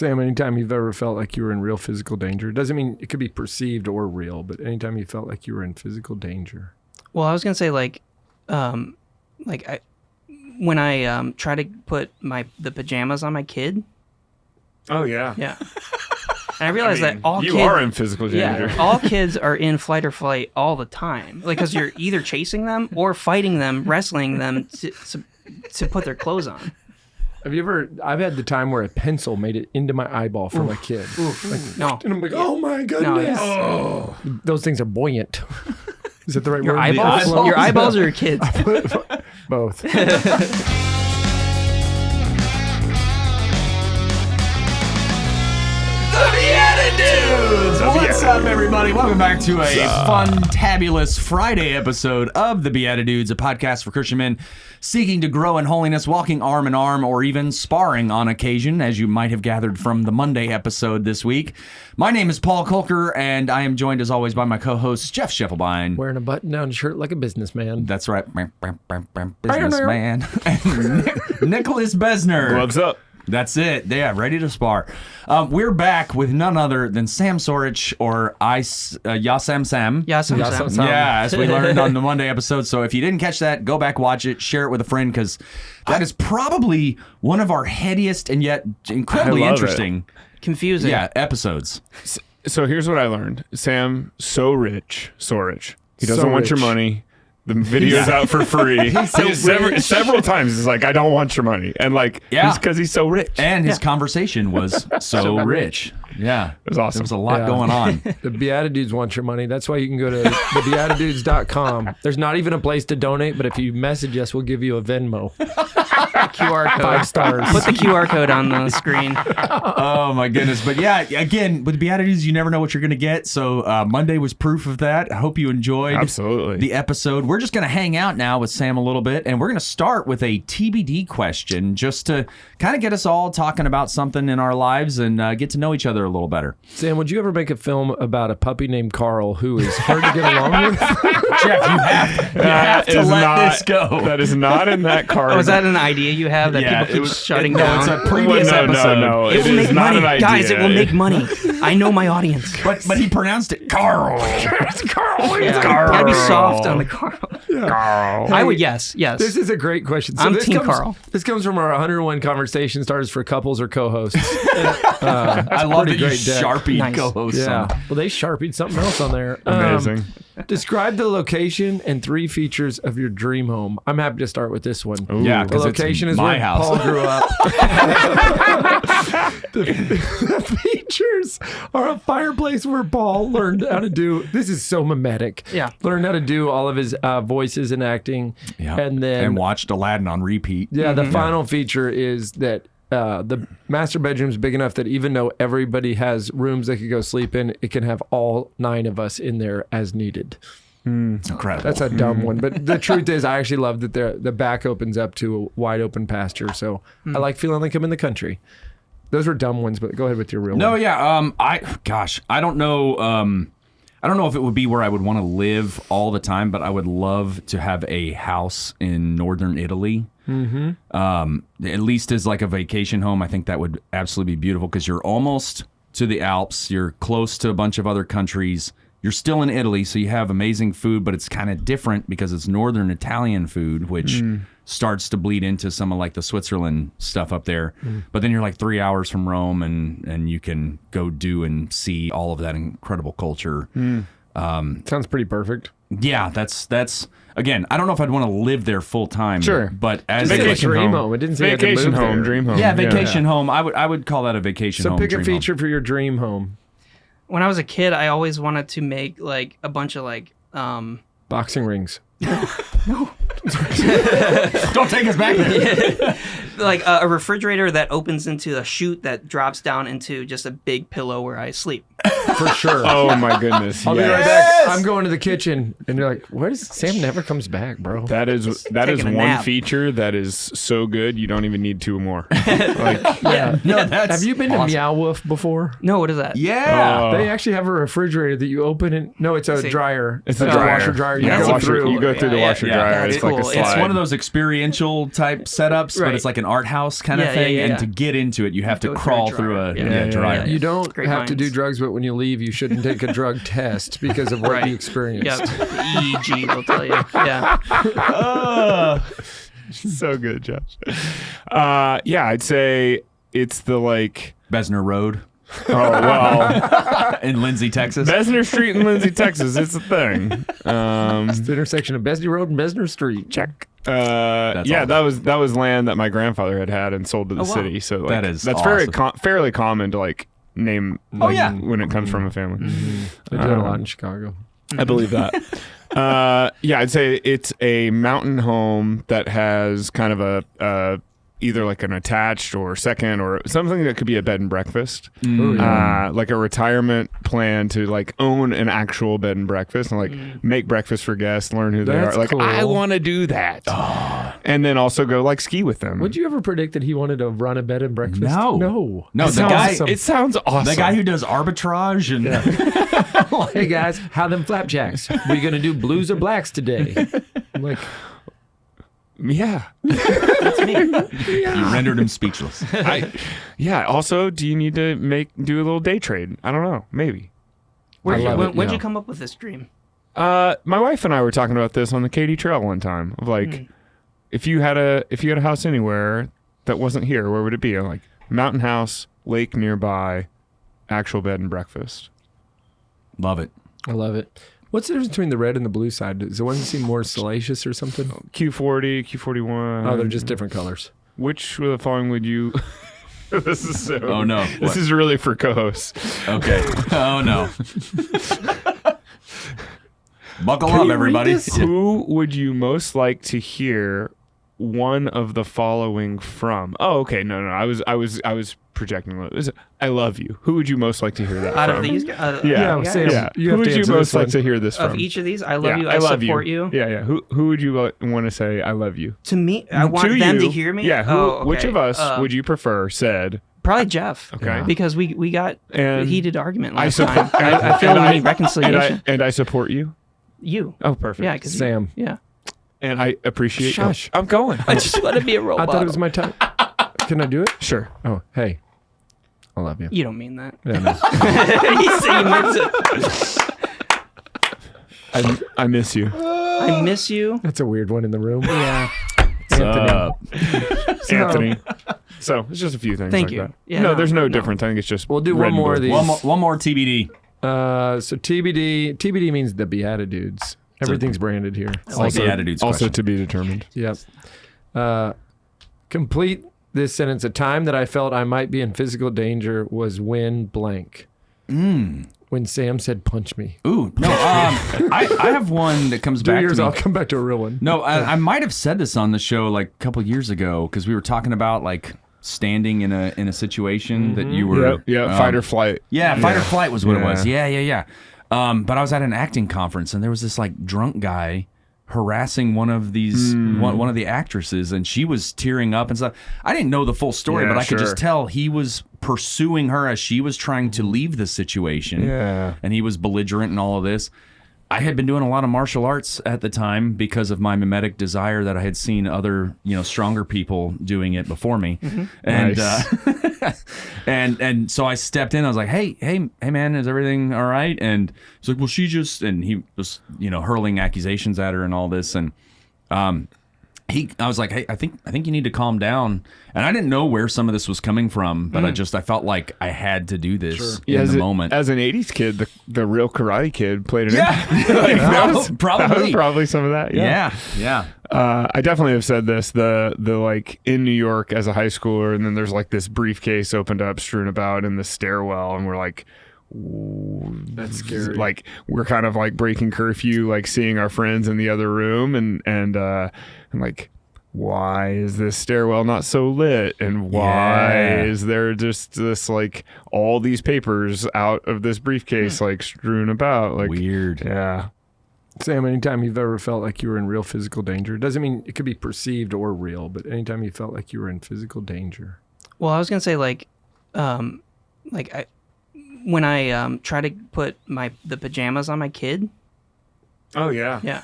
Sam, anytime you've ever felt like you were in real physical danger, it doesn't mean it could be perceived or real, but anytime you felt like you were in physical danger. Well, I was gonna say when I try to put the pajamas on my kid. Oh yeah. Yeah. And I realized that all you kids are in physical danger. Yeah, all kids are in fight or flight all the time, because you're either chasing them or fighting them, wrestling them to put their clothes on. Have you ever? I've had the time where a pencil made it into my eyeball for my kid. No. And I'm like, oh my goodness! No, yeah. Oh, those things are buoyant. Is that the right Your word? eyeballs? Your eyeballs or your kids? Both. BeatiDudes! What's up, everybody? Welcome back to a fun-tabulous Friday episode of the BeatiDudes, a podcast for Christian men seeking to grow in holiness, walking arm in arm, or even sparring on occasion, as you might have gathered from the Monday episode this week. My name is Paul Kolker, and I am joined, as always, by my co-host, Jeff Schiefelbein. Wearing a button-down shirt like a businessman. That's right. Businessman. And Nicholas Bezner. Gloves up. That's it. Yeah, ready to spar. We're back with none other than Sam Sorich, or Yasam Sam. Yasam Sam. Yeah, as we learned on the Monday episode. So if you didn't catch that, go back, watch it, share it with a friend, because that is probably one of our headiest and yet incredibly interesting, confusing, episodes. So here's what I learned. Sam, Sorich. He doesn't want your money. The video's out for free. Several times he's like, I don't want your money. And it's because he's so rich. And his conversation was so rich. Yeah. It was awesome. There was a lot going on. The BeatiDudes want your money. That's why you can go to thebeatitudes.com. There's not even a place to donate, but if you message us, we'll give you a Venmo. QR code. 5 stars. Put the QR code on the screen. Oh, my goodness. But yeah, again, with BeatiDudes, you never know what you're going to get. So Monday was proof of that. I hope you enjoyed the episode. We're just going to hang out now with Sam a little bit, and we're going to start with a TBD question just to kind of get us all talking about something in our lives and get to know each other a little better. Sam, would you ever make a film about a puppy named Carl who is hard to get along with? Jeff, you have to let this go. That is not in that card. Oh, is that an idea you have that people keep shutting down? No, it's a previous episode. No. It will make money. Guys, it will make money. I know my audience. But he pronounced it Carl. It's Carl. Yeah. It's Carl. Gotta be soft on the Carl. Yeah. Carl. I would, yes. This is a great question. I'm Team Carl. This comes from our 101 conversation starters for couples or co-hosts. I love that you Sharpie co-hosts. Yeah. Well, they Sharpied something else on there. Amazing. Describe the location and 3 features of your dream home. I'm happy to start with this one. Ooh, yeah, the location is my where house. Paul grew up. the features are a fireplace where Paul learned how to do. This is so mimetic. Yeah. Learned how to do all of his voices and acting. Yeah. And watched Aladdin on repeat. Yeah. The final feature is that the master bedroom is big enough that even though everybody has rooms they could go sleep in, it can have all 9 of us in there as needed. Incredible. That's a dumb one, but the truth is, I actually love that the back opens up to a wide open pasture. So I like feeling like I'm in the country. Those were dumb ones, but go ahead with your real one. No, yeah. I don't know. I don't know if it would be where I would want to live all the time, but I would love to have a house in northern Italy. Mm-hmm. At least as like a vacation home. I think that would absolutely be beautiful because you're almost to the Alps. You're close to a bunch of other countries. You're still in Italy, so you have amazing food, but it's kind of different because it's northern Italian food, which starts to bleed into some of like the Switzerland stuff up there. But then you're like 3 hours from Rome, and you can go do and see all of that incredible culture. Sounds pretty perfect. Yeah, that's again, I don't know if I'd want to live there full time. Sure. But as Vacation dream home. It didn't say vacation you had to move home, there. dream home. Yeah, vacation home. I would call that a vacation home. So pick a dream feature home. for your dream home. When I was a kid, I always wanted to make like a bunch of like Boxing rings. no. Don't take us back there. Like a refrigerator that opens into a chute that drops down into just a big pillow where I sleep. for sure. Oh my goodness. I'll be right yes. back. I'm going to the kitchen, and you're like, "Where does Sam never comes back, bro?" That is taking a one nap. feature that is so good you don't even need two more. Like, Yeah. No, that's Have you been to Meow Wolf before? No, what is that? Yeah. Oh. They actually have a refrigerator that you open and no, it's a See. dryer. it's a Like dryer. washer dryer. You Yeah, go washer, through. you go through the Yeah, washer yeah. dryer. That's It's like a cool. slide. It's one of those experiential type setups, but Right. it's like an art house kind of Yeah, thing. yeah, And yeah. to get into it, you have to Go through a crawl through a dryer. dryer. You don't Great have to do minds. drugs, but when you leave, you shouldn't take a drug test because of what Right. you experienced. Yep. The EEG will tell you. Yeah. So good, Josh. Yeah, I'd say it's the like. Bezner Road Oh well, in Lindsay, Texas. Bezner Street in Lindsay, Texas. It's a thing. It's the intersection of Besney Road and Besner Street. Check. Yeah, awesome. that was land that my grandfather had and sold to the Oh, wow. city. So like, That is that's awesome. fairly common to like name. Like, yeah. when it comes from a family. They do it a lot in Chicago. I believe that. Yeah, I'd say it's a mountain home that has kind of a either like an attached or second or something that could be a bed and breakfast, like a retirement plan to like own an actual bed and breakfast and like make breakfast for guests, learn who they That's are. Like cool. I want to do that, and then also go like ski with them. Would you ever predict that he wanted to run a bed and breakfast? No. No. No, It the sounds guy, awesome. It sounds awesome. the guy who does arbitrage and Hey guys, how them flapjacks? We gonna do blues or blacks today? I'm like, yeah. That's me. you rendered him speechless. Yeah. Also, do you need to do a little day trade? I don't know. Maybe. Where'd I love it, when'd yeah. you come up with this dream? My wife and I were talking about this on the Katy Trail one time. Of like, if you had a house anywhere that wasn't here, where would it be? I'm like, mountain house, lake nearby, actual bed and breakfast. Love it. I love it. What's the difference between the red and the blue side? Does the one seem more salacious or something? Q40, Q41. Oh, they're just different colors. Which of the following would you? This is so. Oh, no. This What? is really for co-hosts. Okay. Oh no. Buckle Can up, you read everybody. this? Who would you most like to hear one of the following from? Oh, okay. No. I was projecting. I love you. Who would you most like to hear that Out from? of these, Yeah, guys? Sam, yeah. you Who have to would you answer most this like one. to hear this from? Of each of these, I love Yeah, you. I love support you. Yeah. Who would you want to say I love you? To me, I want to them you, to hear me. Yeah. Which okay. of us would you prefer said? Probably Jeff. Okay. Because we got a And heated argument I last support. time. I feel we need reconciliation. And I support you. You. Oh, perfect. Yeah, because Sam. Yeah. And I appreciate. Shush. I'm going. I just want to be a role I thought it model. was my time. Can I do it? Sure. Oh, hey. I love you. You don't mean that. Yeah, no. You say you meant it. I miss you, I miss you. That's a weird one in the room. Yeah. Anthony. So it's just a few things. Thank like you. that. Yeah, no, no, there's no no. difference. I think it's just. We'll do red one and more of blue. these. One more TBD. So TBD means the Beatitudes. Everything's branded here. It's like the attitudes Also question. to be determined. Yep. Complete this sentence. A time that I felt I might be in physical danger was when blank. When Sam said, punch me. Ooh, no. I have one that comes 2 back years, to me. I'll come back to a real one. No, I might have said this on the show like a couple years ago because we were talking about like standing in a situation that you were Fight or flight. Yeah, fight or flight was what it was. Yeah. Yeah. But I was at an acting conference and there was this like drunk guy harassing one of these one of the actresses and she was tearing up and stuff. I didn't know the full story, Yeah, but I could sure. just tell he was pursuing her as she was trying to leave the situation. Yeah. And he was belligerent and all of this. I had been doing a lot of martial arts at the time because of my mimetic desire that I had seen other, stronger people doing it before me. And Nice. and so I stepped in. I was like, hey, man, is everything all right? And he's like, well, and he was, hurling accusations at her and all this. And I was like, hey, I think you need to calm down. And I didn't know where some of this was coming from, but I felt like I had to do this in the moment. As an 80s kid, the real Karate Kid played an Probably. That was probably some of that. Yeah. I definitely have said this. The like in New York as a high schooler, and then there's like this briefcase opened up, strewn about in the stairwell, and we're like, ooh, That's scary. Like we're kind of like breaking curfew, like seeing our friends in the other room, and like why is this stairwell not so lit? And why is there just this, like, all these papers out of this briefcase, like, strewn about? Like, weird. Yeah. Sam, anytime you've ever felt like you were in real physical danger, doesn't mean it could be perceived or real, but anytime you felt like you were in physical danger. Well, I was gonna say when I try to put the pajamas on my kid. Oh, yeah. Yeah.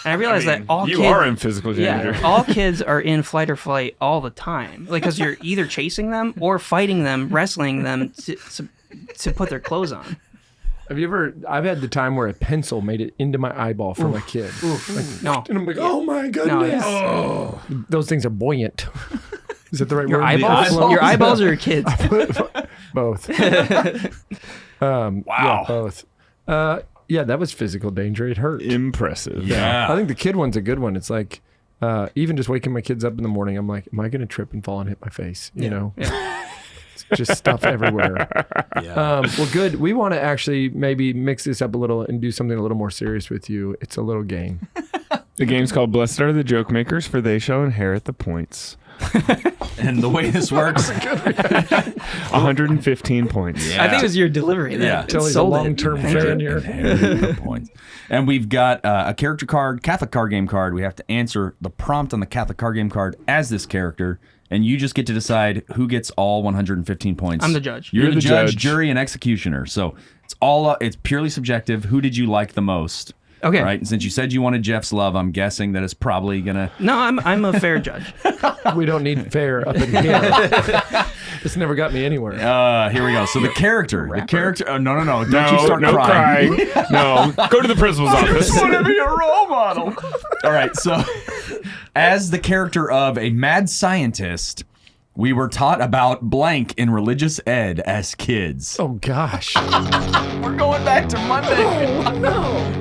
And I realized that all you kids are in physical danger. Yeah, all kids are in flight or flight all the time. Like, because you're either chasing them or fighting them, wrestling them to put their clothes on. Have you ever? I've had the time where a pencil made it into my eyeball from a kid. No. And I'm like, oh my goodness. No, Those things are buoyant. Is that the right your word? eyeballs? Your eyeballs or your kids? Both. Wow. Yeah, both. Yeah, that was physical danger. It hurt. Impressive. Yeah. I think the kid one's a good one. It's like, even just waking my kids up in the morning, I'm like, am I going to trip and fall and hit my face? You know? Yeah. It's just stuff everywhere. Yeah. Well, good. We want to actually maybe mix this up a little and do something a little more serious with you. It's a little game. The game's called Blessed Are the Joke Makers, for they shall inherit the points. And the way this works, 115 points. Yeah. I think it was your delivery. Yeah. Tell he's a long-term fan here. Points. And we've got a character card, Catholic card game card. We have to answer the prompt on the Catholic card game card as this character, and you just get to decide who gets all 115 points. I'm the judge. You're the judge, jury, and executioner. So it's purely subjective. Who did you like the most? Okay. Right. And since you said you wanted Jeff's love, I'm guessing that it's probably gonna. No, I'm a fair judge. We don't need fair up in here. This never got me anywhere. Here we go. So the character. Oh, no. Don't No, you start no crying. No, go to the principal's office. I want to be a role model. All right. So, as the character of a mad scientist, we were taught about blank in religious ed as kids. Oh, gosh. We're going back to Monday. Oh, no.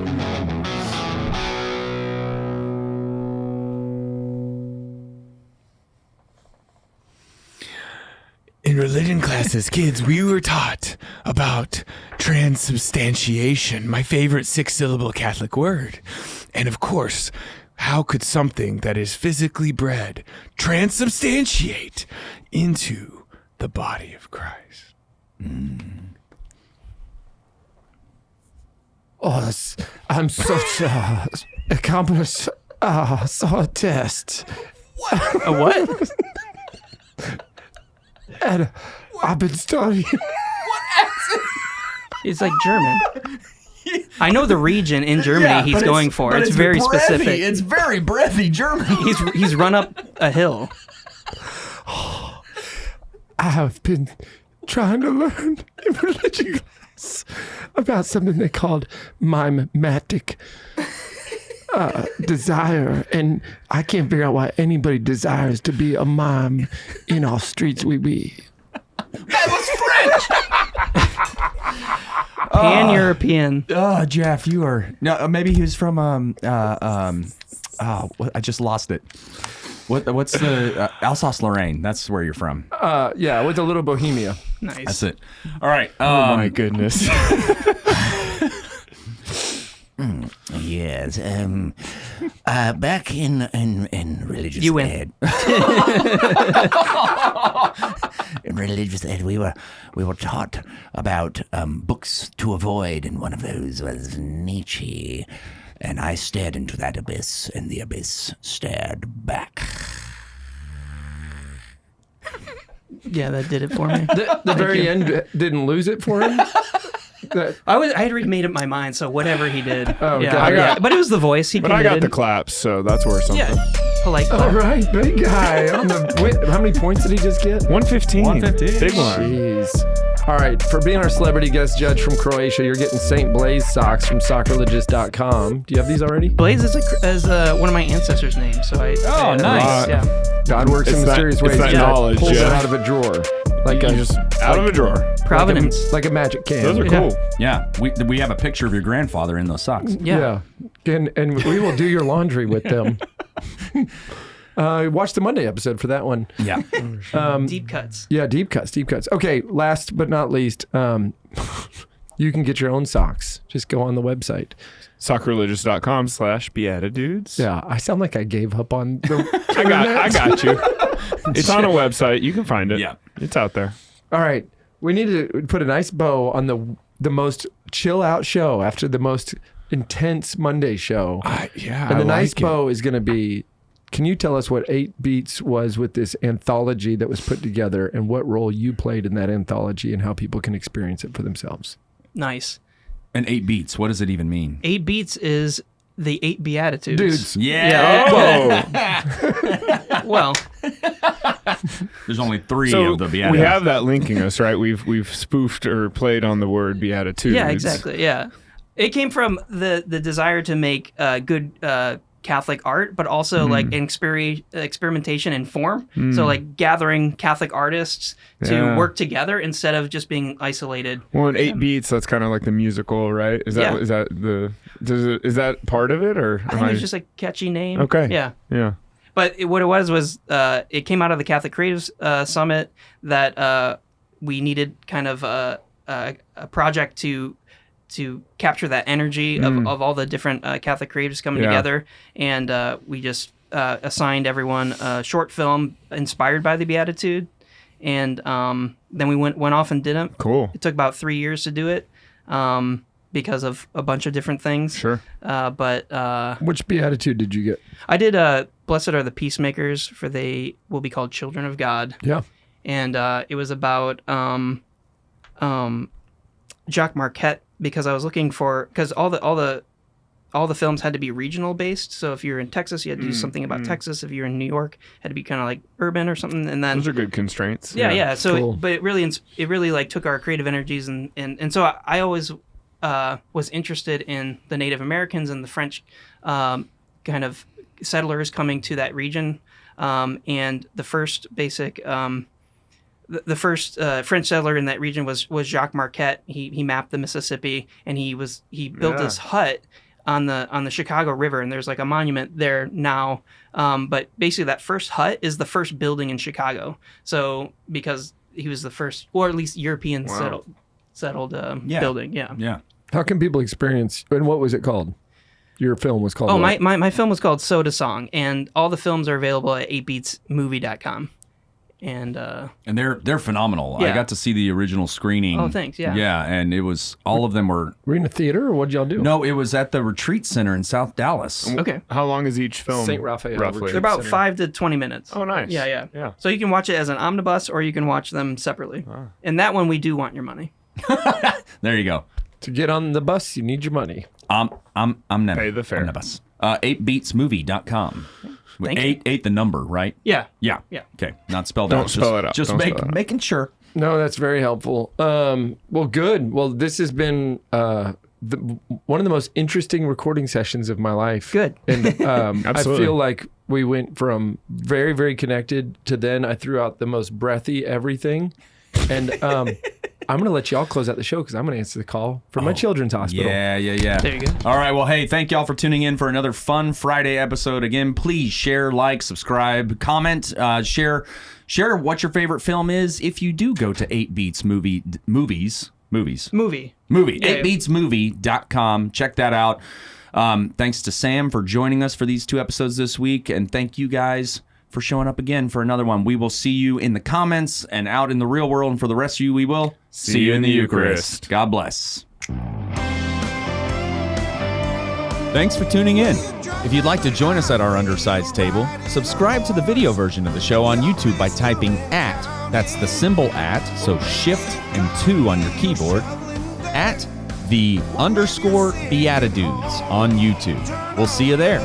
In religion classes, kids, we were taught about transubstantiation, my favorite 6-syllable Catholic word. And of course, how could something that is physically bred transubstantiate into the body of Christ? Oh, I'm such a accomplished scientist. A what? And I've been studying. It's like German. I know the region in Germany he's going for. It's very specific. It's very breathy German. He's run up a hill. I have been trying to learn in religion class about something they called mimetic desire, and I can't figure out why anybody desires to be a mime in our streets we be. That was French. Pan-European. Oh, Jeff, you are no. Maybe he was from I just lost it. What's the Alsace-Lorraine? That's where you're from. Yeah, with a little Bohemia. Nice. That's it. All right. Oh my goodness. Yes. Back in religious You win. ed. In religious ed, we were taught about books to avoid, and one of those was Nietzsche. And I stared into that abyss, and the abyss stared back. Yeah, that did it for me. The very end didn't lose it for him. I had already made up my mind, so whatever he did. Oh, yeah, God. yeah. But it was the voice. He But I committed. got the claps, so that's worth something. Yeah, polite. All right, big guy. How many points did he just get? 115. 115. Big one. Jeez. All right, for being our celebrity guest judge from Croatia, you're getting St. Blaise socks from soccerlogist.com. Do you have these already? Blaze is one of my ancestors' names, so I. Oh, nice. Yeah. God works in It's that- mysterious it's ways. that He knowledge, pulls it Jeff. out of a drawer. Like You just out of a drawer. Providence. Like a magic can. Those are Yeah. cool. Yeah, we have a picture of your grandfather in those socks. Yeah. And we will do your laundry with them. Watch the Monday episode for that one. Yeah. Deep cuts. Yeah, deep cuts. Okay, last but not least, You can get your own socks. Just go on the website. Soccerreligious.com/BeatiDudes. Yeah, I sound like I gave up on the I got you. It's on a website. You can find it. Yeah. It's out there. All right. We need to put a nice bow on the most chill out show after the most intense Monday show. And the nice bow is going to be, can you tell us what 8 Beats was with this anthology that was put together and what role you played in that anthology and how people can experience it for themselves? Nice. And 8 Beats, what does it even mean? 8 Beats is the 8 Beatitudes. Dudes. Yeah. Well, There's only 3 So of the Beatitudes. we have that linking us, right? We've spoofed or played on the word Beatitudes. yeah, exactly. Yeah. It came from the desire to make good Catholic art, but also like experimentation in form. So like gathering Catholic artists to work together instead of just being isolated. Well, in 8 Beats, that's kind of like the musical, right? Is that is that part of it, or I think it's just a catchy name. Okay. Yeah. Yeah. But what it was it came out of the Catholic Creatives Summit that we needed kind of a project to capture that energy of all the different Catholic creatives coming together. And we just assigned everyone a short film inspired by the Beatitude. And then we went off and did it. Cool. It took about 3 years to do it because of a bunch of different things. Sure. But Which Beatitude did you get? I did Blessed are the Peacemakers, for they will be called children of God. Yeah. And it was about Jacques Marquette, because I was looking for, because all the films had to be regional based. So if you're in Texas, you had to do something about Texas. If you're in New York, it had to be kind of like urban or something. And then Those are good constraints. yeah. So Cool. but it really like took our creative energies and so I always was interested in the Native Americans and the French kind of settlers coming to that region. And the first basic the first French settler in that region was Jacques Marquette. He mapped the Mississippi, and he built this hut on the Chicago River, and there's like a monument there now. But basically, that first hut is the first building in Chicago. So because he was the first, or at least European settled building. Yeah. Yeah. How can people experience, and what was it called? Your film was called Oh, what? my film was called Seau De Sang, and all the films are available at 8beatsmovie.com. And they're phenomenal. I Yeah. got to see the original screening. Oh, thanks, yeah. Yeah, and it was, all of them were, Were you in a theater, or what did y'all do? no, it was at the retreat center in South Dallas. okay, How long is each film? St. Raphael roughly. Retreat. they're about Center. 5 to 20 minutes. Oh, nice. Yeah. Yeah. So you can watch it as an omnibus, or you can watch them separately. And that one, we do want your money. There you go. To get on the bus, you need your money. I'm Pay the fare. I'm Nebus. 8beatsmovie.com. Thank you. 8 the number, right? Yeah. Yeah. Yeah. Okay. Not spelled Don't out. spell it out. Just Don't spell it out. making sure. No, that's very helpful. Well, good. Well, this has been one of the most interesting recording sessions of my life. Good. And I Absolutely. feel like we went from very, very connected to then I threw out the most breathy everything. And I'm going to let y'all close out the show because I'm going to answer the call from my children's hospital. Yeah. There you go. All right. Well, hey, thank y'all for tuning in for another fun Friday episode. Again, please share, like, subscribe, comment, share what your favorite film is. If you do go to 8beats Movie. 8beatsmovie.com. Check that out. Thanks to Sam for joining us for these 2 episodes this week. And thank you guys for showing up again for another one. We will see you in the comments and out in the real world. And for the rest of you, we will See you in the Eucharist. God bless. Thanks for tuning in. If you'd like to join us at our undersized table, subscribe to the video version of the show on YouTube by typing @ that's the symbol @ so shift and 2 on your keyboard, @the_Beatitudes on YouTube. We'll see you there.